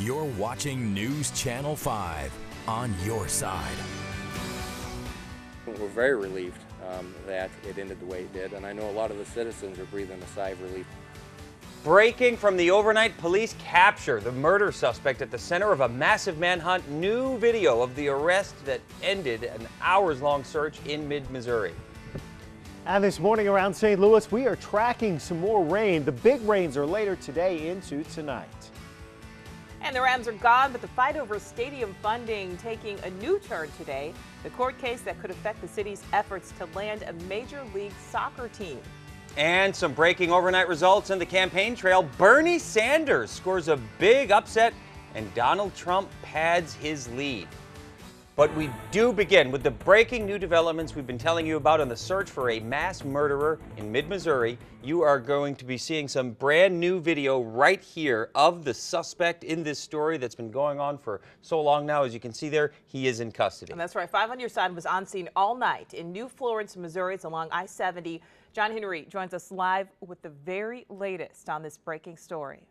You're watching News Channel 5 on your side. We're very relieved that it ended the way it did, and I know a lot of the citizens are breathing a sigh of relief. Breaking from the overnight police capture the murder suspect at the center of a massive manhunt. New video of the arrest that ended an hours-long search in mid-Missouri. And this morning around St. Louis, we are tracking some more rain. The big rains are later today into tonight. And the Rams are gone, but the fight over stadium funding taking a new turn today. The court case that could affect the city's efforts to land a Major League Soccer team. And some breaking overnight results in the campaign trail. Bernie Sanders scores a big upset and Donald Trump pads his lead. But we do begin with the breaking new developments we've been telling you about on the search for a mass murderer in mid-Missouri. You are going to be seeing some brand new video right here of the suspect in this story that's been going on for so long now. As you can see there, he is in custody. And that's right. 5 on Your Side was on scene all night in New Florence, Missouri. It's along I-70. John Henry joins us live with the very latest on this breaking story.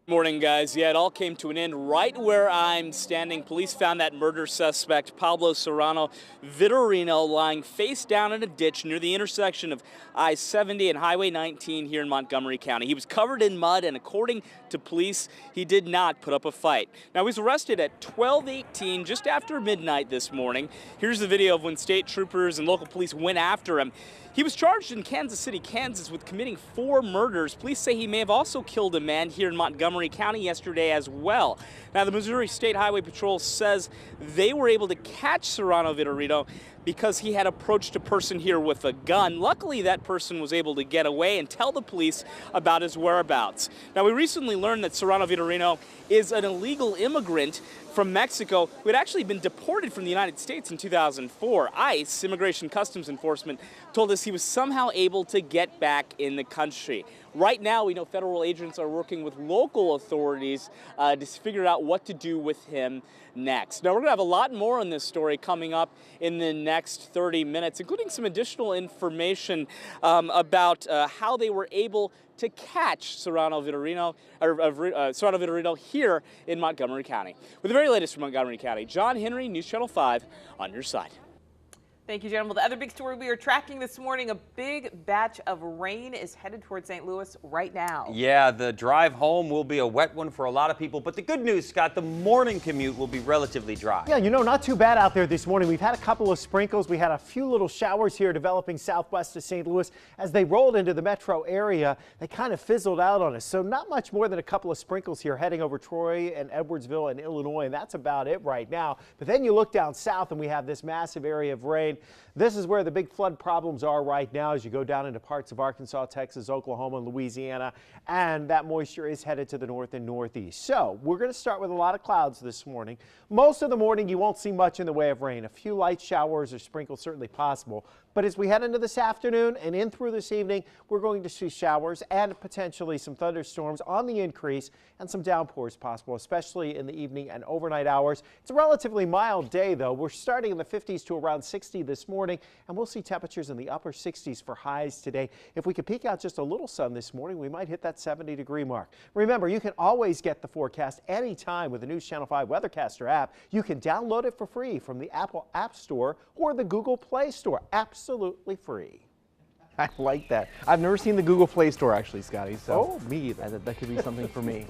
Morning, guys. Yeah, it all came to an end right where I'm standing. Police found that murder suspect, Pablo Serrano Vitorino, lying face down in a ditch near the intersection of I-70 and Highway 19 here in Montgomery County. He was covered in mud, and according to police, he did not put up a fight. Now, he was arrested at 12:18, just after midnight this morning. Here's the video of when state troopers and local police went after him. He was charged in Kansas City, Kansas, with committing 4 murders. Police say he may have also killed a man here in Montgomery County yesterday as well. Now, the Missouri State Highway Patrol says they were able to catch Serrano Vitorino because he had approached a person here with a gun. Luckily, that person was able to get away and tell the police about his whereabouts. Now, we recently learned that Serrano Vitorino is an illegal immigrant from Mexico who had actually been deported from the United States in 2004. ICE, Immigration Customs Enforcement, told us he was somehow able to get back in the country. Right now, we know federal agents are working with local authorities to figure out what to do with him next. Now, we're going to have a lot more on this story coming up in the next 30 minutes, including some additional information about how they were able to catch Serrano Vitorino here in Montgomery County. With the very latest from Montgomery County, John Henry, News Channel 5, on your side. Thank you, Jen. Well, the other big story we are tracking this morning, a big batch of rain is headed towards St. Louis right now. Yeah, the drive home will be a wet one for a lot of people, but the good news, Scott, the morning commute will be relatively dry. Yeah, you know, not too bad out there this morning. We've had a couple of sprinkles. We had a few little showers here developing southwest of St. Louis. As they rolled into the metro area, they kind of fizzled out on us. So not much more than a couple of sprinkles here heading over Troy and Edwardsville and Illinois, and that's about it right now. But then you look down south and we have this massive area of rain. This is where the big flood problems are right now as you go down into parts of Arkansas, Texas, Oklahoma, and Louisiana, and that moisture is headed to the north and northeast. So we're going to start with a lot of clouds this morning. Most of the morning you won't see much in the way of rain. A few light showers or sprinkles certainly possible. But as we head into this afternoon and in through this evening, we're going to see showers and potentially some thunderstorms on the increase and some downpours possible, especially in the evening and overnight hours. It's a relatively mild day, though. We're starting in the 50s to around 60 this morning, and we'll see temperatures in the upper 60s for highs today. If we could peek out just a little sun this morning, we might hit that 70-degree mark. Remember, you can always get the forecast anytime with the News Channel 5 Weathercaster app. You can download it for free from the Apple App Store or the Google Play Store. Absolutely free. I like that. I've never seen the Google Play Store actually, Scotty. So me either. That could be something for me.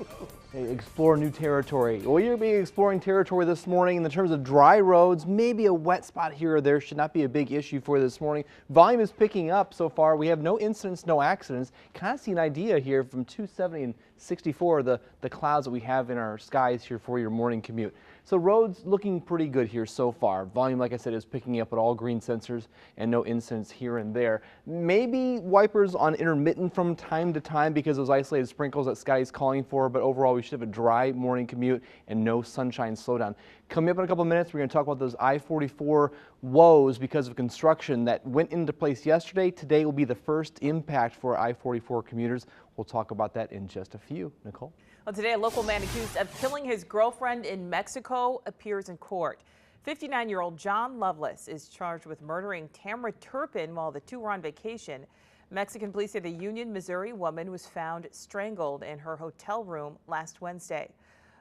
Hey, explore new territory. Well, you're being exploring territory this morning in the terms of dry roads. Maybe a wet spot here or there should not be a big issue for this morning. Volume is picking up so far. We have no incidents, no accidents. Kind of see an idea here from 270 and 64, the clouds that we have in our skies here for your morning commute. So roads looking pretty good here so far. Volume, like I said, is picking up at all green sensors and no incidents here and there. Maybe wipers on intermittent from time to time because of those isolated sprinkles that Scotty's calling for, but overall we should have a dry morning commute and no sunshine slowdown. Coming up in a couple of minutes, we're going to talk about those I-44 woes because of construction that went into place yesterday. Today will be the first impact for I-44 commuters. We'll talk about that in just a few. Nicole? Well, today, a local man accused of killing his girlfriend in Mexico appears in court. 59-year-old John Loveless is charged with murdering Tamara Turpin while the two were on vacation. Mexican police say the Union, Missouri woman was found strangled in her hotel room last Wednesday.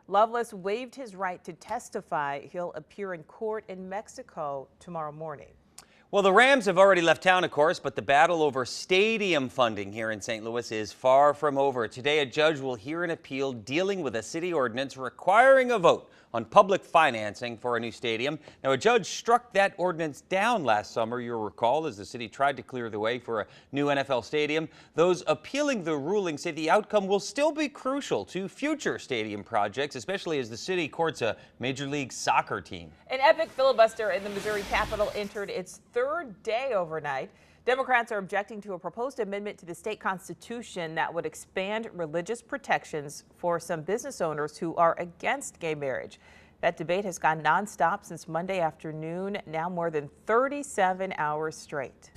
Loveless waived his right to testify. He'll appear in court in Mexico tomorrow morning. Well, the Rams have already left town, of course, but the battle over stadium funding here in St. Louis is far from over. Today, a judge will hear an appeal dealing with a city ordinance requiring a vote on public financing for a new stadium. Now, a judge struck that ordinance down last summer, you'll recall, as the city tried to clear the way for a new NFL stadium. Those appealing the ruling say the outcome will still be crucial to future stadium projects, especially as the city courts a Major League Soccer team. An epic filibuster in the Missouri Capitol entered its third day overnight. Democrats are objecting to a proposed amendment to the state constitution that would expand religious protections for some business owners who are against gay marriage. That debate has gone nonstop since Monday afternoon, now more than 37 hours straight.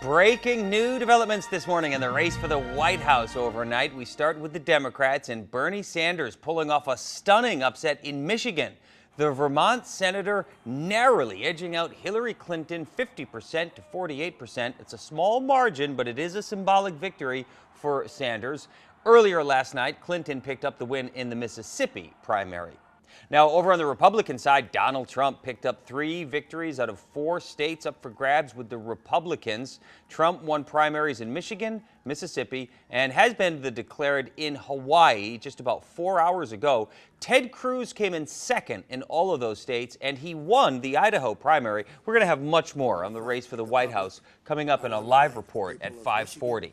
Breaking new developments this morning in the race for the White House overnight. We start with the Democrats and Bernie Sanders pulling off a stunning upset in Michigan. The Vermont senator narrowly edging out Hillary Clinton 50% to 48%. It's a small margin, but it is a symbolic victory for Sanders. Earlier last night, Clinton picked up the win in the Mississippi primary. Now, over on the Republican side, Donald Trump picked up 3 victories out of 4 states up for grabs with the Republicans. Trump won primaries in Michigan, Mississippi, and has been declared in Hawaii just about 4 hours ago. Ted Cruz came in second in all of those states, and he won the Idaho primary. We're going to have much more on the race for the White House coming up in a live report at 5:40.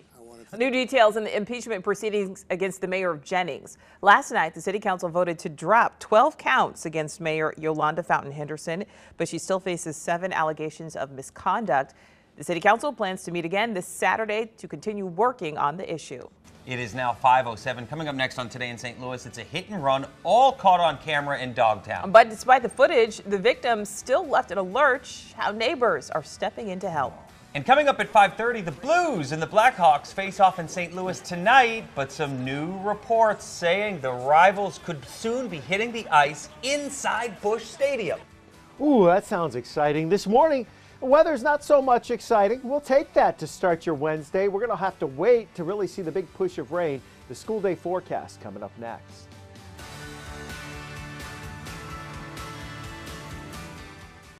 New details in the impeachment proceedings against the mayor of Jennings. Last night, the city council voted to drop 12 counts against Mayor Yolanda Fountain Henderson, but she still faces 7 allegations of misconduct. The city council plans to meet again this Saturday to continue working on the issue. It is now 5:07. Coming up next on Today in St. Louis, it's a hit and run, all caught on camera in Dogtown. But despite the footage, the victim still left in a lurch. How neighbors are stepping in to help. And coming up at 5:30, the Blues and the Blackhawks face off in St. Louis tonight, but some new reports saying the rivals could soon be hitting the ice inside Busch Stadium. Ooh, that sounds exciting. This morning, the weather's not so much exciting. We'll take that to start your Wednesday. We're going to have to wait to really see the big push of rain. The school day forecast coming up next.